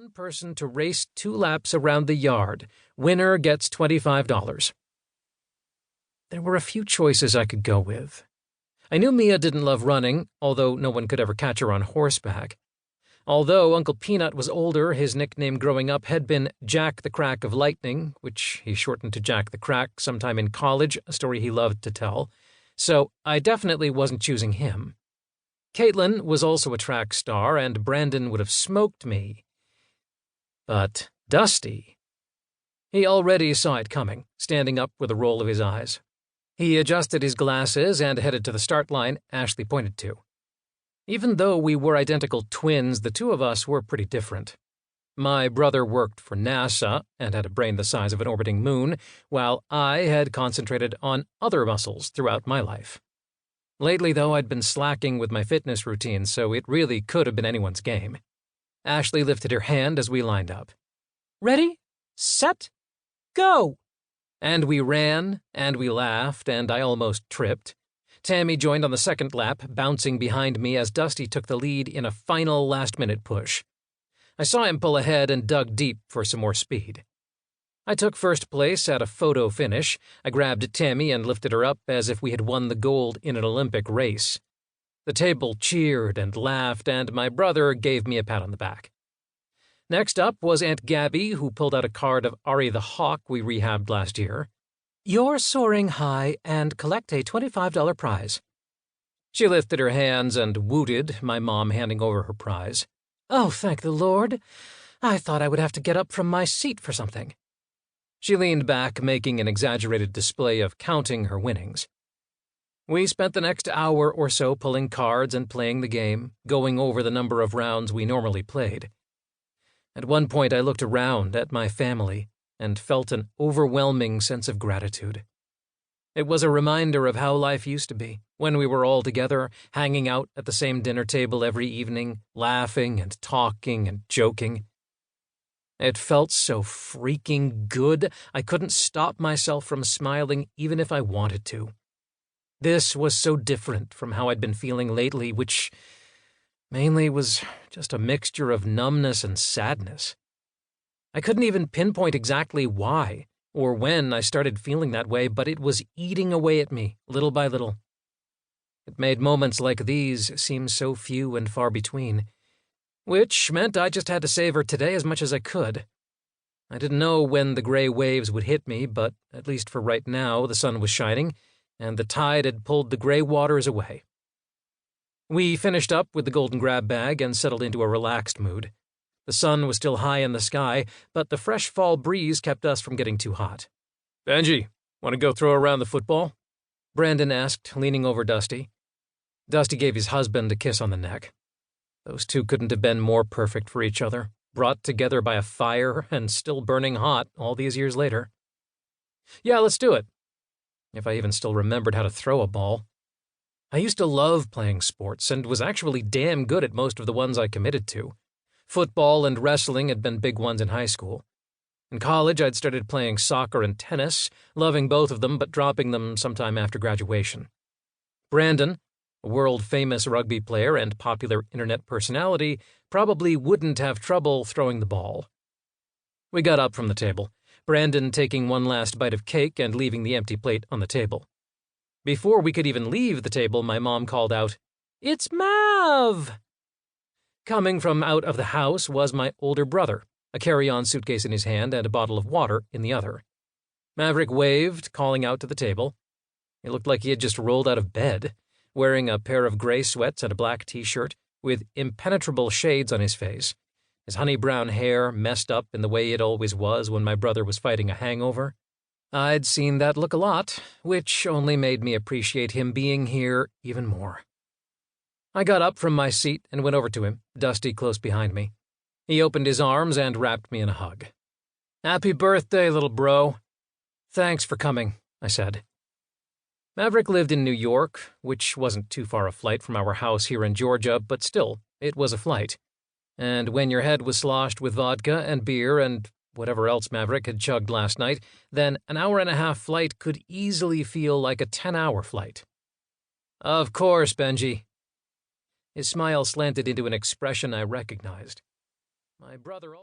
One person to race 2 laps around the yard. Winner gets $25. There were a few choices I could go with. I knew Mia didn't love running, although no one could ever catch her on horseback. Although Uncle Peanut was older, his nickname growing up had been Jack the Crack of Lightning, which he shortened to Jack the Crack sometime in college, a story he loved to tell. So I definitely wasn't choosing him. Caitlin was also a track star, and Brandon would have smoked me. But Dusty... He already saw it coming, standing up with a roll of his eyes. He adjusted his glasses and headed to the start line Ashley pointed to. Even though we were identical twins, the two of us were pretty different. My brother worked for NASA and had a brain the size of an orbiting moon, while I had concentrated on other muscles throughout my life. Lately, though, I'd been slacking with my fitness routine, so it really could have been anyone's game. Ashley lifted her hand as we lined up. Ready, set, go! And we ran, and we laughed, and I almost tripped. Tammy joined on the second lap, bouncing behind me as Dusty took the lead in a final last-minute push. I saw him pull ahead and dug deep for some more speed. I took first place at a photo finish. I grabbed Tammy and lifted her up as if we had won the gold in an Olympic race. The table cheered and laughed, and my brother gave me a pat on the back. Next up was Aunt Gabby, who pulled out a card of Ari the Hawk we rehabbed last year. You're soaring high and collect a $25 prize. She lifted her hands and wooted, my mom handing over her prize. Oh, thank the Lord. I thought I would have to get up from my seat for something. She leaned back, making an exaggerated display of counting her winnings. We spent the next hour or so pulling cards and playing the game, going over the number of rounds we normally played. At one point I looked around at my family and felt an overwhelming sense of gratitude. It was a reminder of how life used to be, when we were all together, hanging out at the same dinner table every evening, laughing and talking and joking. It felt so freaking good, I couldn't stop myself from smiling even if I wanted to. This was so different from how I'd been feeling lately, which mainly was just a mixture of numbness and sadness. I couldn't even pinpoint exactly why or when I started feeling that way, but it was eating away at me, little by little. It made moments like these seem so few and far between, which meant I just had to savor today as much as I could. I didn't know when the gray waves would hit me, but at least for right now, the sun was shining, and the tide had pulled the gray waters away. We finished up with the golden grab bag and settled into a relaxed mood. The sun was still high in the sky, but the fresh fall breeze kept us from getting too hot. Benji, want to go throw around the football? Brandon asked, leaning over Dusty. Dusty gave his husband a kiss on the neck. Those two couldn't have been more perfect for each other, brought together by a fire and still burning hot all these years later. Yeah, let's do it. If I even still remembered how to throw a ball. I used to love playing sports and was actually damn good at most of the ones I committed to. Football and wrestling had been big ones in high school. In college, I'd started playing soccer and tennis, loving both of them but dropping them sometime after graduation. Brandon, a world-famous rugby player and popular internet personality, probably wouldn't have trouble throwing the ball. We got up from the table, Brandon taking one last bite of cake and leaving the empty plate on the table. Before we could even leave the table, my mom called out, "It's Mav!" Coming from out of the house was my older brother, a carry-on suitcase in his hand and a bottle of water in the other. Maverick waved, calling out to the table. He looked like he had just rolled out of bed, wearing a pair of gray sweats and a black t-shirt, with impenetrable shades on his face, his honey-brown hair messed up in the way it always was when my brother was fighting a hangover. I'd seen that look a lot, which only made me appreciate him being here even more. I got up from my seat and went over to him, Dusty close behind me. He opened his arms and wrapped me in a hug. "Happy birthday, little bro." "Thanks for coming," I said. Maverick lived in New York, which wasn't too far a flight from our house here in Georgia, but still, it was a flight. And when your head was sloshed with vodka and beer and whatever else Maverick had chugged last night, then an hour-and-a-half flight could easily feel like a 10-hour flight. "Of course, Benji." His smile slanted into an expression I recognized. My brother also